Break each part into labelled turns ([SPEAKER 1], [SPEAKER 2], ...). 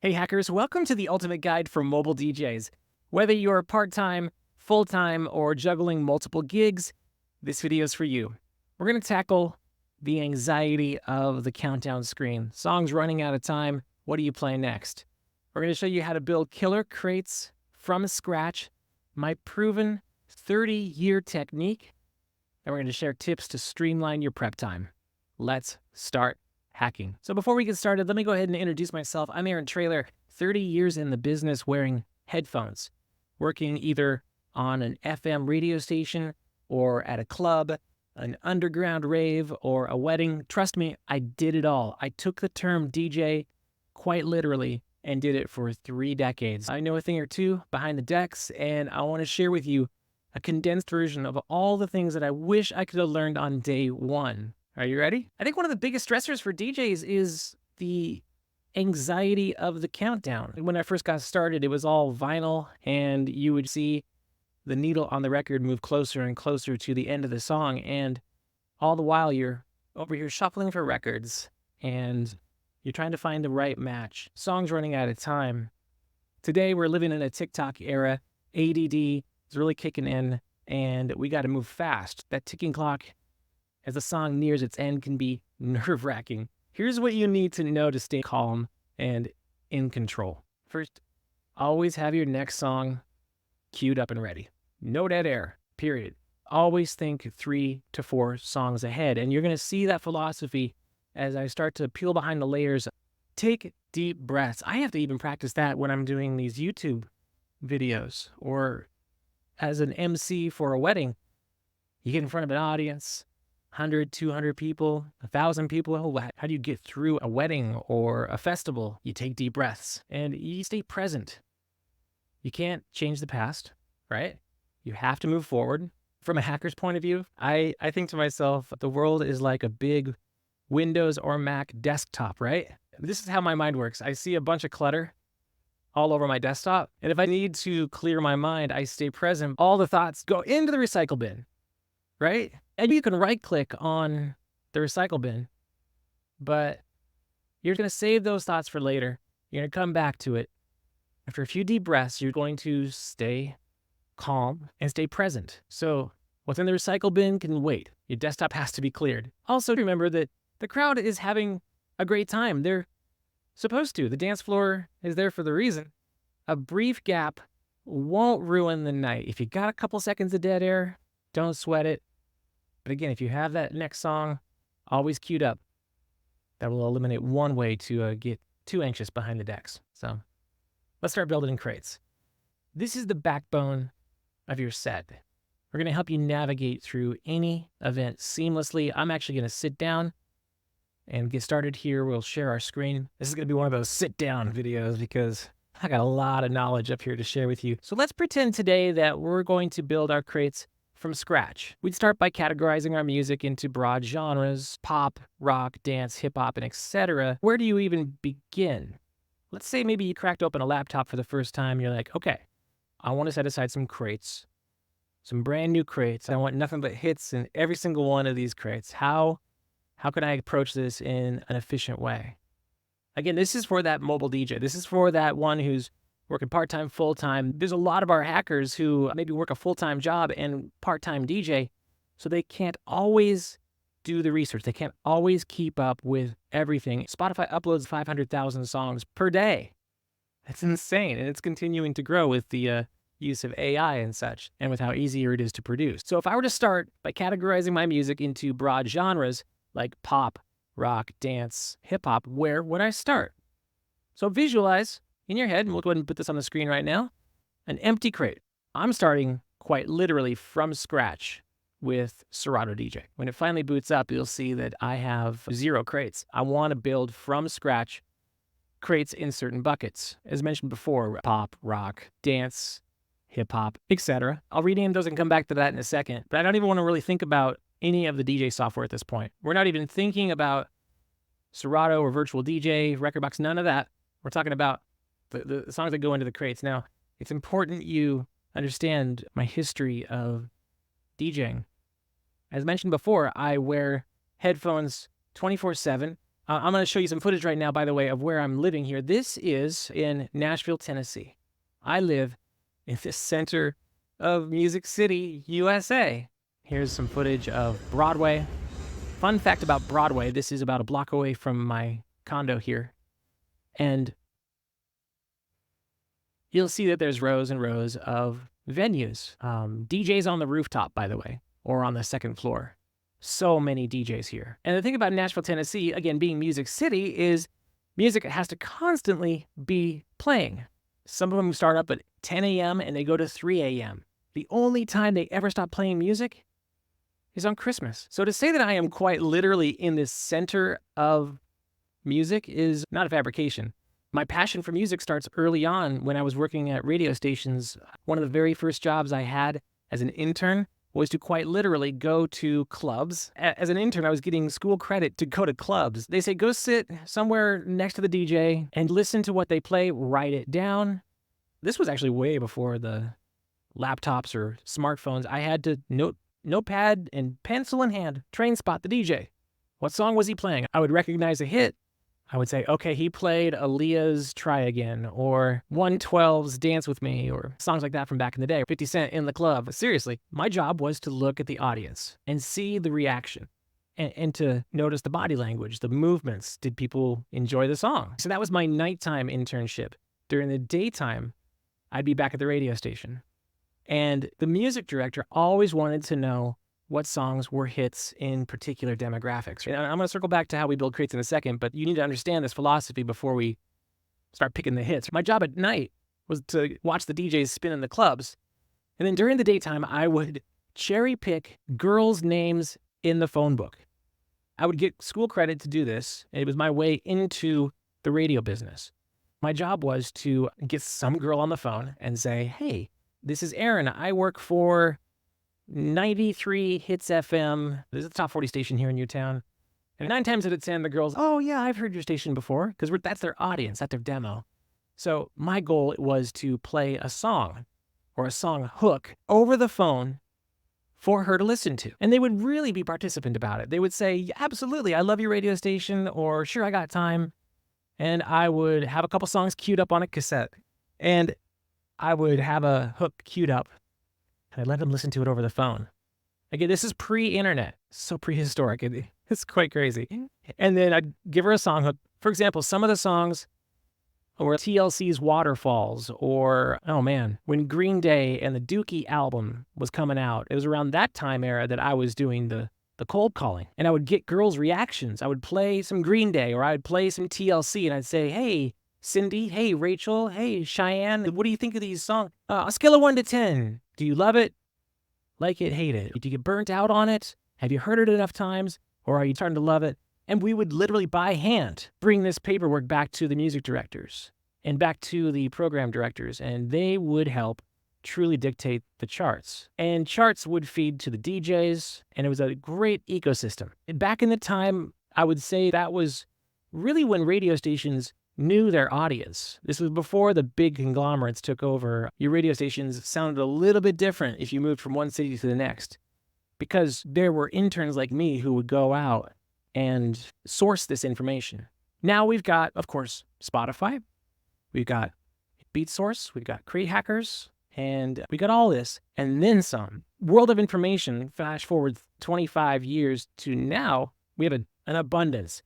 [SPEAKER 1] Hey hackers, welcome to the ultimate guide for mobile DJs. Whether you're part-time, full-time, or juggling multiple gigs, this video is for you. We're going to tackle the anxiety of the countdown screen. Songs running out of time, what do you play next? We're going to show you how to build killer crates from scratch, my proven 30-year technique, and we're going to share tips to streamline your prep time. Let's start hacking. So before we get started, let me go ahead and introduce myself. I'm Traylor, 30 years in the business wearing headphones, working either on an FM radio station or at a club, an underground rave, or a wedding. Trust me, I did it all. I took the term DJ quite literally and did it for 3 decades. I know a thing or two behind the decks, and I want to share with you a condensed version of all the things that I wish I could have learned on day one. Are you ready? I think one of the biggest stressors for DJs is the anxiety of the countdown. When I first got started, it was all vinyl, and you would see the needle on the record move closer and closer to the end of the song, and all the while you're over here shuffling for records, and you're trying to find the right match. Songs running out of time. Today, we're living in a TikTok era. ADD is really kicking in, and we got to move fast. That ticking clock as the song nears its end can be nerve-wracking. Here's what you need to know to stay calm and in control. First, always have your next song queued up and ready. No dead air, period. Always think 3 to 4 songs ahead, and you're going to see that philosophy as I start to peel behind the layers. Take deep breaths. I have to even practice that when I'm doing these YouTube videos or as an MC for a wedding. You get in front of an audience, 100, 200 people, 1,000 people. How do you get through a wedding or a festival? You take deep breaths and you stay present. You can't change the past, right? You have to move forward. From a hacker's point of view, I think to myself, the world is like a big Windows or Mac desktop, right? This is how my mind works. I see a bunch of clutter all over my desktop, and if I need to clear my mind, I stay present. All the thoughts go into the recycle bin, right? And you can right-click on the recycle bin, but you're going to save those thoughts for later. You're going to come back to it. After a few deep breaths, you're going to stay calm and stay present. So what's in the recycle bin can wait. Your desktop has to be cleared. Also, remember that the crowd is having a great time. They're supposed to. The dance floor is there for the reason. A brief gap won't ruin the night. If you got a couple seconds of dead air, don't sweat it. But again, if you have that next song always queued up, that will eliminate one way to get too anxious behind the decks. So let's start building crates. This is the backbone of your set. We're going to help you navigate through any event seamlessly. I'm actually going to sit down and get started here. We'll share our screen. This is going to be one of those sit down videos because I got a lot of knowledge up here to share with you. So let's pretend today that we're going to build our crates from scratch. We'd start by categorizing our music into broad genres: pop, rock, dance, hip-hop, and etc. Where do you even begin? Let's say maybe you cracked open a laptop for the first time. You're like, okay, I want to set aside some crates, some brand new crates. I want nothing but hits in every single one of these crates. How can I approach this in an efficient way? Again, this is for that mobile DJ. This is for that one who's working part-time, full-time. There's a lot of our hackers who maybe work a full-time job and part-time DJ, so they can't always do the research. They can't always keep up with everything. Spotify uploads 500,000 songs per day. That's insane, and it's continuing to grow with the use of AI and such, and with how easier it is to produce. So if I were to start by categorizing my music into broad genres like pop, rock, dance, hip-hop, where would I start? So visualize in your head, and we'll go ahead and put this on the screen right now, an empty crate. I'm starting quite literally from scratch with Serato DJ. When it finally boots up, you'll see that I have 0 crates. I want to build from scratch crates in certain buckets. As mentioned before, pop, rock, dance, hip-hop, etc. I'll rename those and come back to that in a second, but I don't even want to really think about any of the DJ software at this point. We're not even thinking about Serato or Virtual DJ, Rekordbox, none of that. We're talking about the songs that go into the crates. Now, it's important you understand my history of DJing. As mentioned before, I wear headphones 24/7. I'm going to show you some footage right now, by the way, of where I'm living here. This is in Nashville, Tennessee. I live in the center of Music City, USA. Here's some footage of Broadway. Fun fact about Broadway, this is about a block away from my condo here. And you'll see that there's rows and rows of venues. DJs on the rooftop, by the way, or on the second floor. So many DJs here. And the thing about Nashville, Tennessee, again, being Music City, is music has to constantly be playing. Some of them start up at 10 a.m. and they go to 3 a.m. The only time they ever stop playing music is on Christmas. So to say that I am quite literally in the center of music is not a fabrication. My passion for music starts early on when I was working at radio stations. One of the very first jobs I had as an intern was to quite literally go to clubs. As an intern, I was getting school credit to go to clubs. They say, go sit somewhere next to the DJ and listen to what they play, write it down. This was actually way before the laptops or smartphones. I had to notepad and pencil in hand, train spot the DJ. What song was he playing? I would recognize a hit. I would say, okay, he played Aaliyah's Try Again, or 112's Dance With Me, or songs like that from back in the day, 50 Cent In the Club. But seriously, my job was to look at the audience and see the reaction and to notice the body language, the movements. Did people enjoy the song? So that was my nighttime internship. During the daytime, I'd be back at the radio station. And the music director always wanted to know what songs were hits in particular demographics. And I'm going to circle back to how we build crates in a second, but you need to understand this philosophy before we start picking the hits. My job at night was to watch the DJs spin in the clubs. And then during the daytime, I would cherry pick girls' names in the phone book. I would get school credit to do this. And it was my way into the radio business. My job was to get some girl on the phone and say, hey, this is Aaron. I work for 93 Hits FM. This is the top 40 station here in Newtown. And 9 times out of 10, the girls, oh yeah, I've heard your station before, because that's their audience, that's their demo. So my goal was to play a song or a song hook over the phone for her to listen to. And they would really be participant about it. They would say, yeah, absolutely, I love your radio station, or sure, I got time. And I would have a couple songs queued up on a cassette. And I would have a hook queued up. And I'd let them listen to it over the phone. Again, this is pre-internet, so prehistoric. It's quite crazy. And then I'd give her a song hook. For example, some of the songs were TLC's Waterfalls, or, oh man, when Green Day and the Dookie album was coming out. It was around that time era that I was doing the cold calling. And I would get girls' reactions. I would play some Green Day, or I'd play some TLC, and I'd say, hey, Cindy, hey, Rachel, hey, Cheyenne, what do you think of these songs? On a scale of 1 to 10, do you love it, like it, hate it? Do you get burnt out on it? Have you heard it enough times? Or are you starting to love it? And we would literally by hand bring this paperwork back to the music directors and back to the program directors, and they would help truly dictate the charts. And charts would feed to the DJs, and it was a great ecosystem. And back in the time, I would say that was really when radio stations knew their audience. This was before the big conglomerates took over. Your radio stations sounded a little bit different if you moved from one city to the next, because there were interns like me who would go out and source this information. Now we've got, of course, Spotify. We've got BeatSource. We've got Crate Hackers. And we got all this and then some. World of information, flash forward 25 years to now, we have an abundance.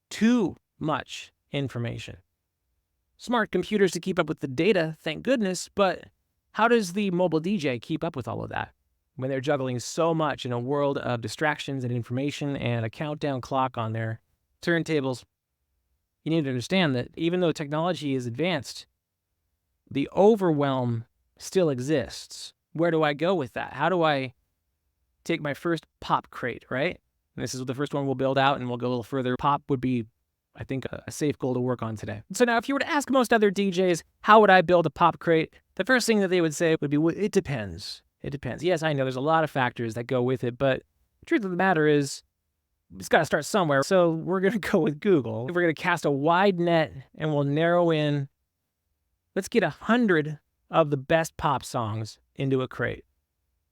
[SPEAKER 1] Too much information. Smart computers to keep up with the data, thank goodness, but how does the mobile DJ keep up with all of that when they're juggling so much in a world of distractions and information and a countdown clock on their turntables? You need to understand that even though technology is advanced, the overwhelm still exists. Where do I go with that? How do I take my first pop crate, right? And this is the first one we'll build out, and we'll go a little further. Pop would be, I think, a safe goal to work on today. So now if you were to ask most other DJs, how would I build a pop crate? The first thing that they would say would be, well, it depends. It depends. Yes, I know there's a lot of factors that go with it, but the truth of the matter is, it's got to start somewhere. So we're going to go with Google. We're going to cast a wide net, and we'll narrow in. Let's get 100 of the best pop songs into a crate.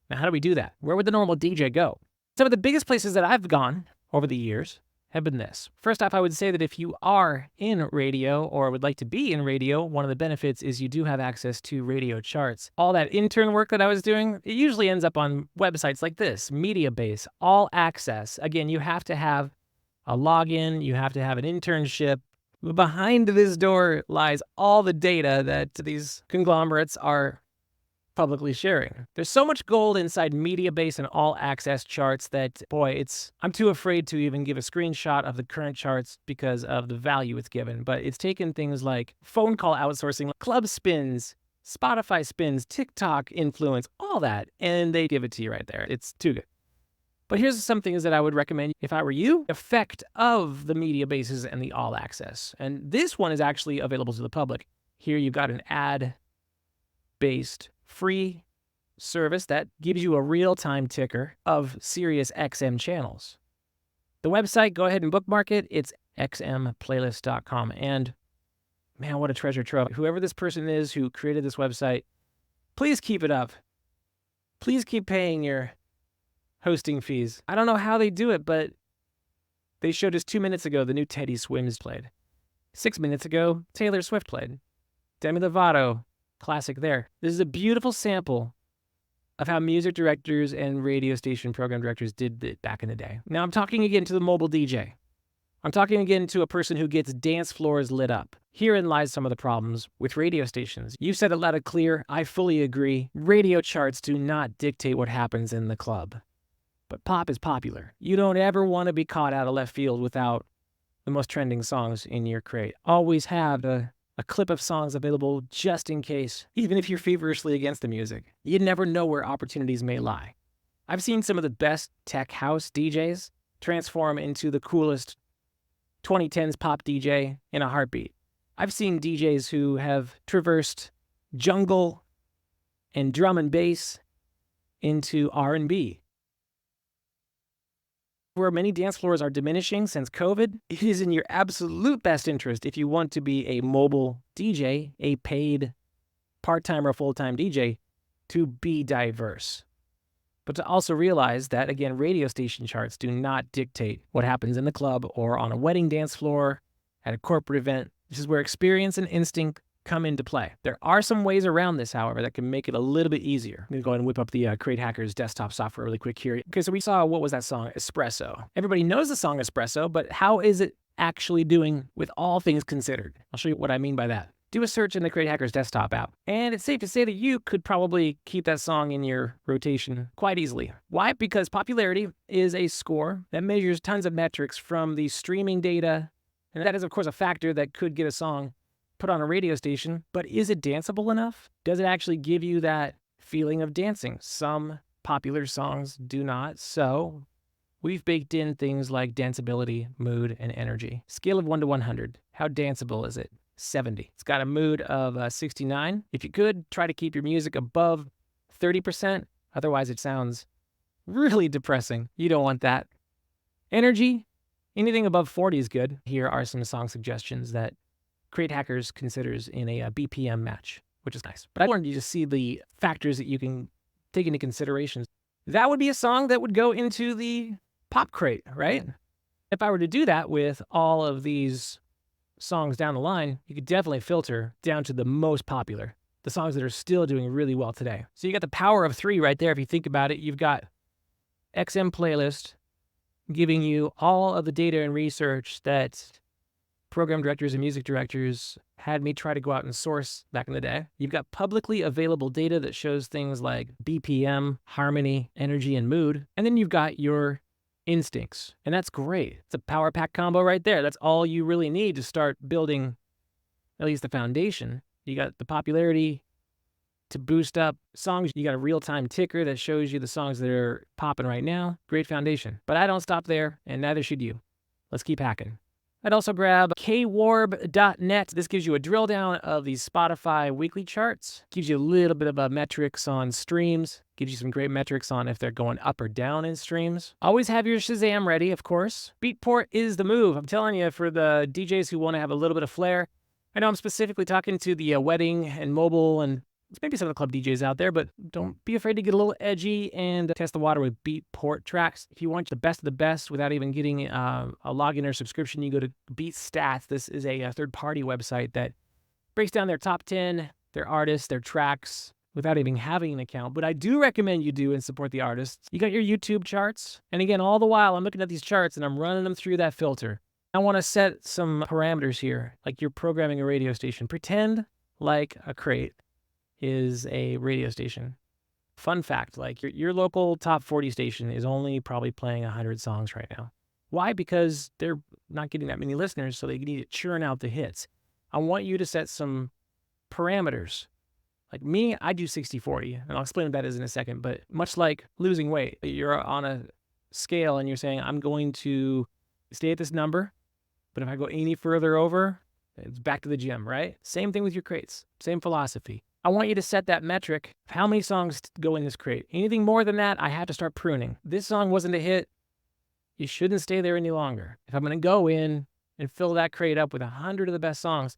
[SPEAKER 1] Now, how do we do that? Where would the normal DJ go? Some of the biggest places that I've gone over the years have been this. First off, I would say that if you are in radio or would like to be in radio, one of the benefits is you do have access to radio charts. All that intern work that I was doing, it usually ends up on websites like this, Mediabase, all access. Again, you have to have a login, you have to have an internship. Behind this door lies all the data that these conglomerates are publicly sharing. There's so much gold inside Mediabase and all access charts that, boy, I'm too afraid to even give a screenshot of the current charts because of the value it's given. But it's taken things like phone call outsourcing, club spins, Spotify spins, TikTok influence, all that, and they give it to you right there. It's too good. But here's some things that I would recommend if I were you. Effect of the Mediabases and the all access. And this one is actually available to the public. Here you've got an ad-based free service that gives you a real-time ticker of Sirius XM channels. The website, go ahead and bookmark it. It's xmplaylist.com. And man, what a treasure trove. Whoever this person is who created this website, please keep it up. Please keep paying your hosting fees. I don't know how they do it, but they showed us 2 minutes ago the new Teddy Swims played. 6 minutes ago, Taylor Swift played. Demi Lovato, classic there. This is a beautiful sample of how music directors and radio station program directors did it back in the day. Now I'm talking again to the mobile DJ. I'm talking again to a person who gets dance floors lit up. Herein lies some of the problems with radio stations. You said it loud and clear. I fully agree. Radio charts do not dictate what happens in the club. But pop is popular. You don't ever want to be caught out of left field without the most trending songs in your crate. Always have a clip of songs available just in case, even if you're feverishly against the music. You never know where opportunities may lie. I've seen some of the best tech house DJs transform into the coolest 2010s pop DJ in a heartbeat. I've seen DJs who have traversed jungle and drum and bass into R&B. Where many dance floors are diminishing since COVID, it is in your absolute best interest if you want to be a mobile DJ, a paid part-time or full-time DJ, to be diverse. But to also realize that, again, radio station charts do not dictate what happens in the club or on a wedding dance floor, at a corporate event. This is where experience and instinct come into play. There are some ways around this, however, that can make it a little bit easier. I'm going to go ahead and whip up the Crate Hackers desktop software really quick here. Okay, so we saw, what was that song? Espresso. Everybody knows the song Espresso, but how is it actually doing with all things considered? I'll show you what I mean by that. Do a search in the Crate Hackers desktop app, and it's safe to say that you could probably keep that song in your rotation quite easily. Why? Because popularity is a score that measures tons of metrics from the streaming data, and that is, of course, a factor that could get a song put on a radio station, but is it danceable enough? Does it actually give you that feeling of dancing? Some popular songs do not, so we've baked in things like danceability, mood, and energy. Scale of 1 to 100. How danceable is it? 70. It's got a mood of 69. If you could, try to keep your music above 30%. Otherwise, it sounds really depressing. You don't want that. Energy, anything above 40 is good. Here are some song suggestions that Crate Hackers considers in a BPM match, which is nice. But I wanted you to see the factors that you can take into consideration. That would be a song that would go into the pop crate, right? If I were to do that with all of these songs down the line, you could definitely filter down to the most popular, the songs that are still doing really well today. So you got the power of 3 right there. If you think about it, you've got XM Playlist giving you all of the data and research that program directors and music directors had me try to go out and source back in the day. You've got publicly available data that shows things like BPM, harmony, energy, and mood. And then you've got your instincts. And that's great. It's a power pack combo right there. That's all you really need to start building at least the foundation. You got the popularity to boost up songs. You got a real-time ticker that shows you the songs that are popping right now. Great foundation. But I don't stop there, and neither should you. Let's keep hacking. I'd also grab kwarb.net. This gives you a drill down of the Spotify weekly charts. Gives you a little bit of metrics on streams. Gives you some great metrics on if they're going up or down in streams. Always have your Shazam ready, of course. Beatport is the move. I'm telling you, for the DJs who want to have a little bit of flair. I know I'm specifically talking to the wedding and mobile and maybe some of the club DJs out there, but don't be afraid to get a little edgy and test the water with Beatport tracks. If you want the best of the best without even getting a login or subscription, you go to Beat Stats. This is a third-party website that breaks down their top 10, their artists, their tracks, without even having an account. But I do recommend you do and support the artists. You got your YouTube charts. And again, all the while, I'm looking at these charts and I'm running them through that filter. I want to set some parameters here, like you're programming a radio station. Pretend like a crate is a radio station. Fun fact, like your local top 40 station is only probably playing 100 songs right now. Why? Because they're not getting that many listeners, so they need to churn out the hits. I want you to set some parameters. Like me, I do 60-40, and I'll explain what that is in a second, but much like losing weight, you're on a scale and you're saying, I'm going to stay at this number, but if I go any further over, it's back to the gym, right? Same thing with your crates, same philosophy. I want you to set that metric of how many songs go in this crate. Anything more than that, I have to start pruning. This song wasn't a hit. You shouldn't stay there any longer. If I'm going to go in and fill that crate up with 100 of the best songs,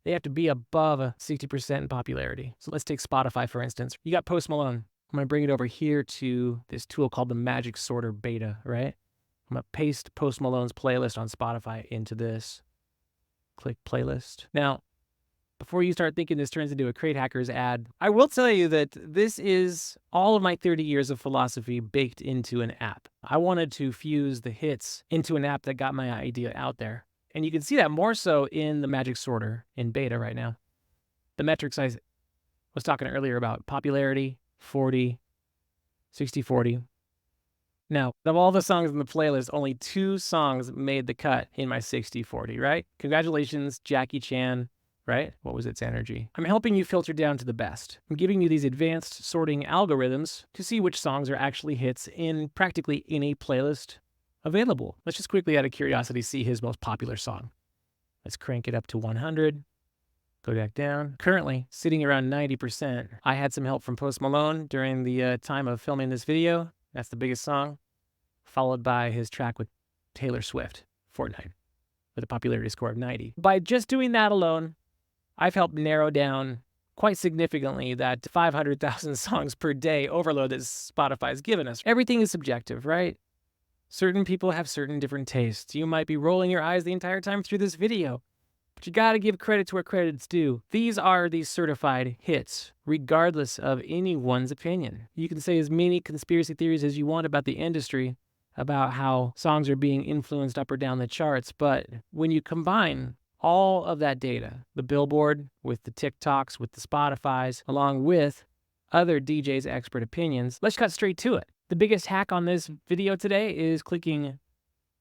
[SPEAKER 1] they have to be above a 60% in popularity. So let's take Spotify, for instance. You got Post Malone. I'm going to bring it over here to this tool called the Magic Sorter Beta, right? I'm going to paste Post Malone's playlist on Spotify into this. Click playlist. Now, before you start thinking this turns into a Crate Hackers ad, I will tell you that this is all of my 30 years of philosophy baked into an app. I wanted to fuse the hits into an app that got my idea out there. And you can see that more so in the Magic Sorter in beta right now. The metrics I was talking earlier about, popularity, 40, 60-40. Now, of all the songs in the playlist, only 2 songs made the cut in my 60-40, right? Congratulations, Jackie Chan, right? What was its energy? I'm helping you filter down to the best. I'm giving you these advanced sorting algorithms to see which songs are actually hits in practically any playlist available. Let's just quickly, out of curiosity, see his most popular song. Let's crank it up to 100. Go back down. Currently, sitting around 90%. I had some help from Post Malone during the time of filming this video. That's the biggest song, followed by his track with Taylor Swift, Fortnite, with a popularity score of 90. By just doing that alone, I've helped narrow down quite significantly that 500,000 songs per day overload that Spotify's given us. Everything is subjective, right? Certain people have certain different tastes. You might be rolling your eyes the entire time through this video, but you gotta give credit to where credit's due. These are these certified hits, regardless of anyone's opinion. You can say as many conspiracy theories as you want about the industry, about how songs are being influenced up or down the charts, but when you combine all of that data, the Billboard with the TikToks, with the Spotifys, along with other DJs' expert opinions, let's cut straight to it. The biggest hack on this video today is clicking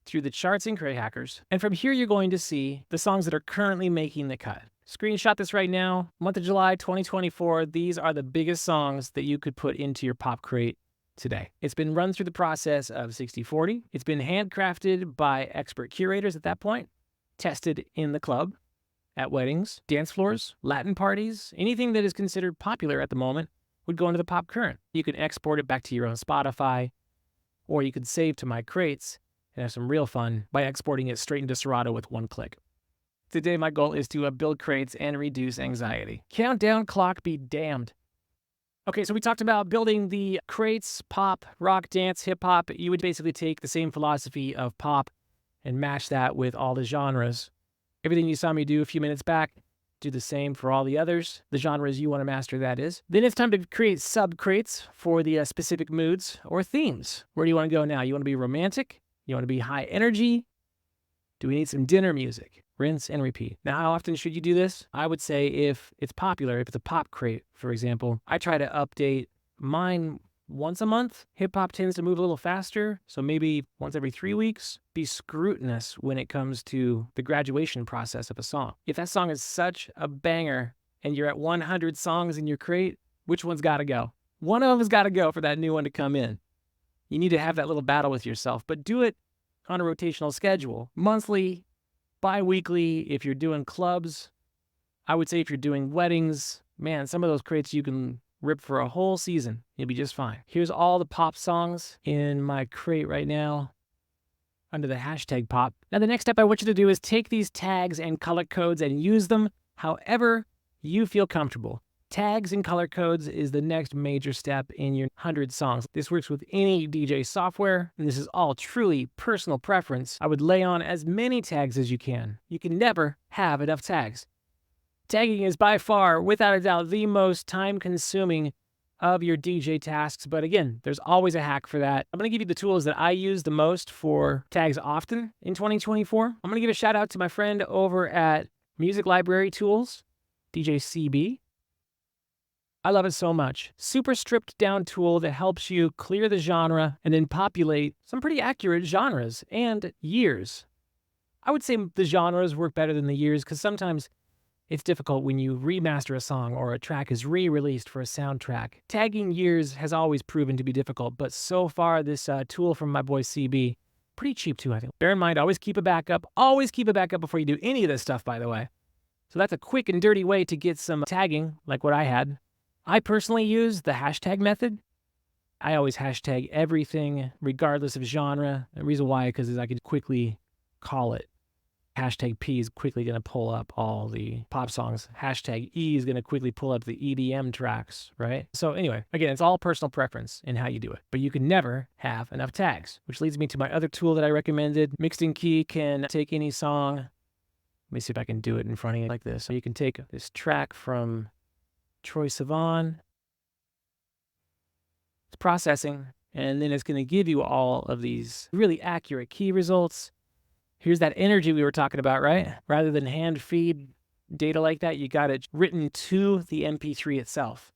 [SPEAKER 1] through the charts in Crate Hackers. And from here, you're going to see the songs that are currently making the cut. Screenshot this right now. Month of July, 2024. These are the biggest songs that you could put into your pop crate today. It's been run through the process of 60-40. It's been handcrafted by expert curators at that point, tested in the club, at weddings, dance floors, Latin parties, anything that is considered popular at the moment would go into the pop current. You can export it back to your own Spotify, or you could save to My Crates and have some real fun by exporting it straight into Serato with one click. Today, my goal is to build crates and reduce anxiety. Countdown clock be damned. Okay, so we talked about building the crates, pop, rock, dance, hip hop. You would basically take the same philosophy of pop and mash that with all the genres. Everything you saw me do a few minutes back, do the same for all the others, the genres you want to master, that is. Then it's time to create sub-crates for the specific moods or themes. Where do you want to go now? You want to be romantic? You want to be high energy? Do we need some dinner music? Rinse and repeat. Now, how often should you do this? I would say if it's popular, if it's a pop crate, for example, I try to update mine once a month. Hip hop tends to move a little faster, so maybe once every 3 weeks. Be scrutinous when it comes to the graduation process of a song. If that song is such a banger and you're at 100 songs in your crate, which one's got to go? One of them's got to go for that new one to come in. You need to have that little battle with yourself, but do it on a rotational schedule. Monthly, bi-weekly, if you're doing clubs. I would say if you're doing weddings, man, some of those crates you can rip for a whole season. You'll be just fine. Here's all the pop songs in my crate right now under the hashtag pop. Now, the next step I want you to do is take these tags and color codes and use them however you feel comfortable. Tags and color codes is the next major step in your 100 songs. This works with any DJ software, and this is all truly personal preference. I would lay on as many tags as you can. You can never have enough tags. Tagging is by far, without a doubt, the most time-consuming of your DJ tasks, but again, there's always a hack for that. I'm going to give you the tools that I use the most for tags often in 2024. I'm going to give a shout out to my friend over at Music Library Tools, DJ CB. I love it so much. Super stripped down tool that helps you clear the genre and then populate some pretty accurate genres and years. I would say the genres work better than the years because sometimes it's difficult when you remaster a song or a track is re-released for a soundtrack. Tagging years has always proven to be difficult, but so far this tool from my boy CB, pretty cheap too, I think. Bear in mind, always keep a backup. Always keep a backup before you do any of this stuff, by the way. So that's a quick and dirty way to get some tagging, like what I had. I personally use the hashtag method. I always hashtag everything, regardless of genre. The reason why, because I could quickly call it. Hashtag P is quickly going to pull up all the pop songs. Hashtag E is going to quickly pull up the EDM tracks, right? So anyway, again, it's all personal preference in how you do it. But you can never have enough tags, which leads me to my other tool that I recommended. Mixed Key can take any song. Let me see if I can do it in front of you like this. So you can take this track from Troye Sivan. It's processing, and then it's going to give you all of these really accurate key results. Here's that energy we were talking about, right? Rather than hand feed data like that, you got it written to the MP3 itself.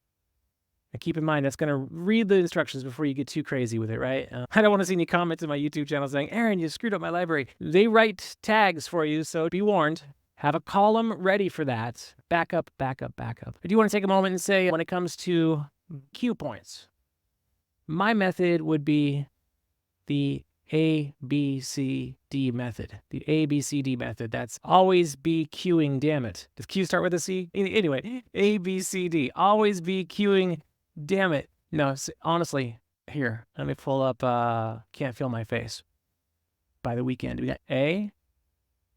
[SPEAKER 1] And keep in mind, that's going to read the instructions before you get too crazy with it, right? I don't want to see any comments in my YouTube channel saying, Aaron, you screwed up my library. They write tags for you, so be warned. Have a column ready for that. Backup, backup, backup. I do want to take a moment and say, when it comes to cue points, my method would be the ABCD method. The ABCD method. That's always be queuing, damn it. Does Q start with a C? Anyway, ABCD. Always be queuing, damn it. No, honestly, here, let me pull up Can't Feel My Face by The Weeknd. We got A,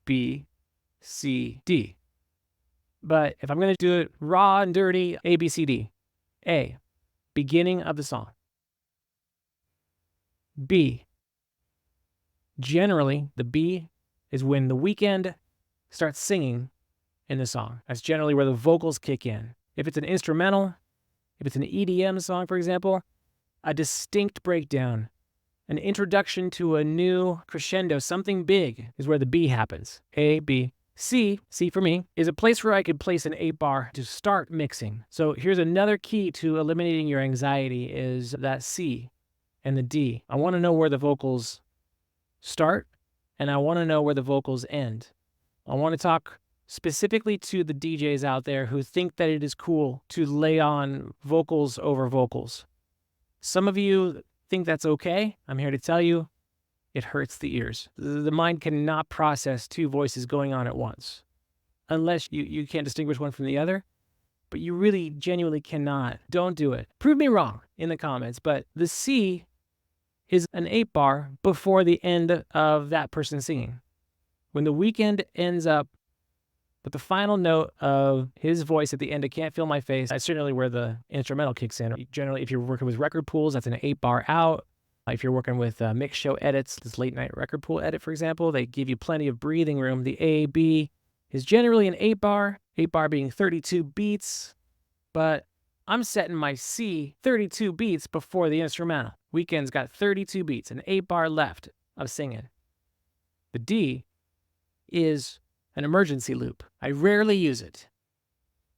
[SPEAKER 1] B, C, D. But if I'm going to do it raw and dirty, ABCD. A, beginning of the song. B, generally, the B is when The Weeknd starts singing in the song. That's generally where the vocals kick in. If it's an instrumental, if it's an EDM song, for example, a distinct breakdown, an introduction to a new crescendo, something big is where the B happens. A, B. C for me, is a place where I could place an 8-bar to start mixing. So here's another key to eliminating your anxiety is that C and the D. I want to know where the vocals start, and I want to know where the vocals end. I want to talk specifically to the DJs out there who think that it is cool to lay on vocals over vocals. Some of you think that's okay. I'm here to tell you, it hurts the ears. The mind cannot process two voices going on at once. Unless you can't distinguish one from the other, but you really genuinely cannot. Don't do it. Prove me wrong in the comments, but the C is an 8-bar before the end of that person singing. When The Weeknd ends up with the final note of his voice at the end of Can't Feel My Face, that's certainly where the instrumental kicks in. Generally, if you're working with record pools, that's an 8-bar out. If you're working with mix show edits, this late night record pool edit, for example, they give you plenty of breathing room. The A, B is generally an 8-bar, 8-bar being 32 beats, but I'm setting my C 32 beats before the instrumental. Weeknd's got 32 beats, an 8-bar left of singing. The D is an emergency loop. I rarely use it.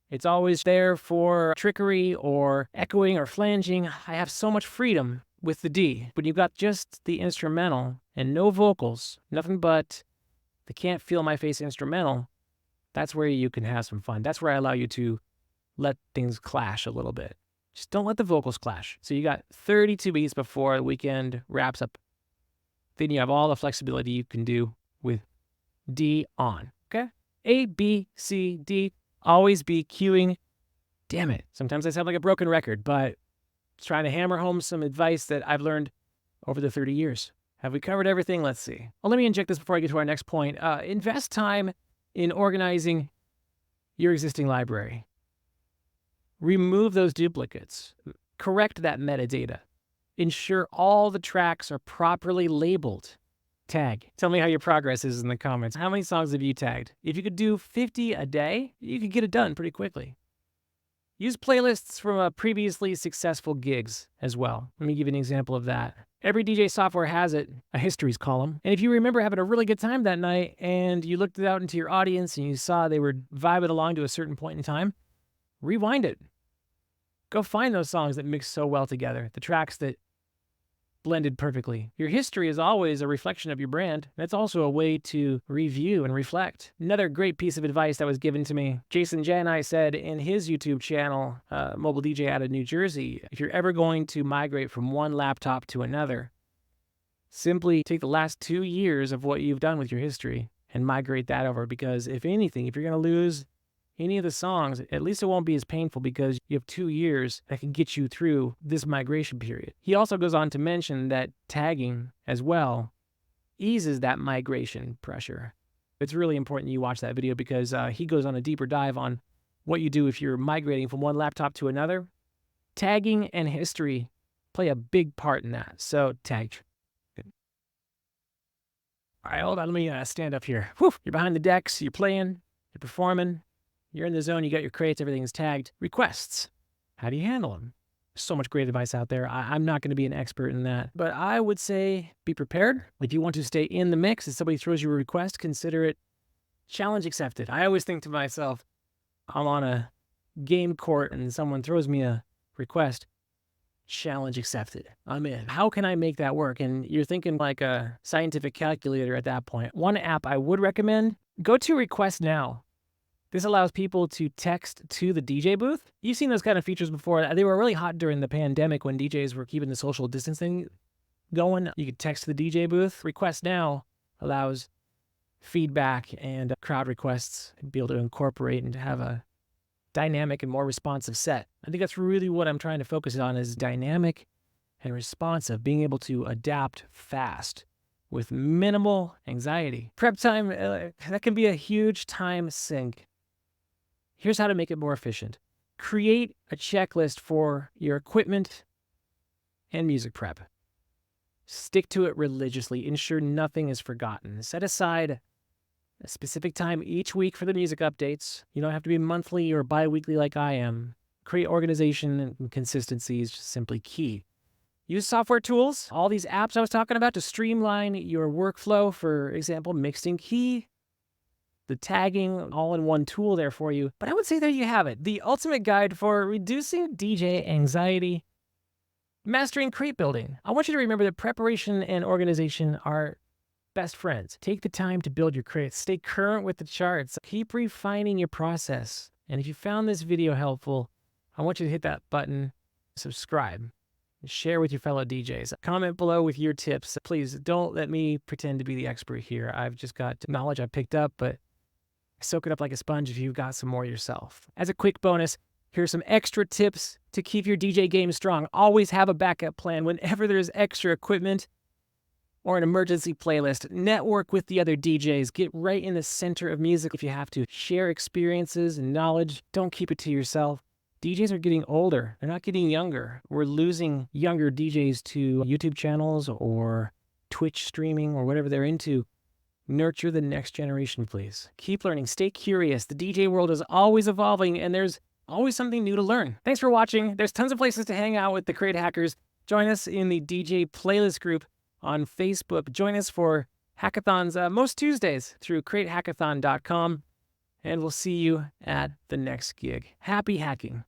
[SPEAKER 1] It's always there for trickery or echoing or flanging. I have so much freedom with the D. When you've got just the instrumental and no vocals, nothing but the Can't Feel My Face instrumental, that's where you can have some fun. That's where I allow you to let things clash a little bit. Just don't let the vocals clash. So you got 32 beats before The Weeknd wraps up. Then you have all the flexibility you can do with D on, okay? A, B, C, D, always be queuing. Damn it. Sometimes I sound like a broken record, but just trying to hammer home some advice that I've learned over the 30 years. Have we covered everything? Let's see. Well, let me inject this before I get to our next point. Invest time in organizing your existing library. remove those duplicates, correct that metadata, ensure all the tracks are properly labeled. Tag. Tell me how your progress is in the comments. How many songs have you tagged? If you could do 50 a day, you could get it done pretty quickly. Use playlists from previously successful gigs as well. Let me give you an example of that. Every DJ software has it, a histories column. And if you remember having a really good time that night and you looked out into your audience and you saw they were vibing along to a certain point in time, rewind it. Go find those songs that mix so well together, the tracks that blended perfectly. Your history is always a reflection of your brand. That's also a way to review and reflect. Another great piece of advice that was given to me, Jason Janai said in his YouTube channel, Mobile DJ out of New Jersey, if you're ever going to migrate from one laptop to another, simply take the last 2 years of what you've done with your history and migrate that over, because if anything, if you're going to lose any of the songs, at least it won't be as painful because you have 2 years that can get you through this migration period. He also goes on to mention that tagging as well eases that migration pressure. It's really important you watch that video because he goes on a deeper dive on what you do if you're migrating from one laptop to another. Tagging and history play a big part in that. So tag. All right, hold on. Let me stand up here. Whew. You're behind the decks. You're playing. You're performing. You're in the zone, you got your crates, everything's tagged. Requests. How do you handle them? So much great advice out there. I'm not going to be an expert in that, but I would say be prepared. If you want to stay in the mix, if somebody throws you a request, consider it challenge accepted. I always think to myself, I'm on a game court and someone throws me a request, challenge accepted. I'm in. How can I make that work? And you're thinking like a scientific calculator at that point. One app I would recommend, go to Request Now. This allows people to text to the DJ booth. You've seen those kind of features before. They were really hot during the pandemic when DJs were keeping the social distancing going. You could text to the DJ booth. Request Now allows feedback and crowd requests and be able to incorporate and to have a dynamic and more responsive set. I think that's really what I'm trying to focus on is dynamic and responsive, being able to adapt fast with minimal anxiety. Prep time, that can be a huge time sink. Here's how to make it more efficient. Create a checklist for your equipment and music prep. Stick to it religiously. Ensure nothing is forgotten. Set aside a specific time each week for the music updates. You don't have to be monthly or bi-weekly like I am. Create organization and consistency is just simply key. Use software tools, all these apps I was talking about to streamline your workflow. For example, mixing key, the tagging, all in one tool there for you. But I would say there you have it. The ultimate guide for reducing DJ anxiety, mastering crate building. I want you to remember that preparation and organization are best friends. Take the time to build your crates. Stay current with the charts. Keep refining your process. And if you found this video helpful, I want you to hit that button, subscribe. Share with your fellow DJs. Comment below with your tips. Please don't let me pretend to be the expert here. I've just got knowledge I picked up, but soak it up like a sponge if you've got some more yourself. As a quick bonus, here's some extra tips to keep your DJ game strong. Always have a backup plan whenever there's extra equipment or an emergency playlist. Network with the other DJs. Get right in the center of music if you have to. Share experiences and knowledge. Don't keep it to yourself. DJs are getting older. They're not getting younger. We're losing younger DJs to YouTube channels or Twitch streaming or whatever they're into. Nurture the next generation, please. Keep learning. Stay curious. The DJ world is always evolving, and there's always something new to learn. Thanks for watching. There's tons of places to hang out with the Crate Hackers. Join us in the DJ playlist group on Facebook. Join us for hackathons most Tuesdays through cratehackathon.com. And we'll see you at the next gig. Happy hacking.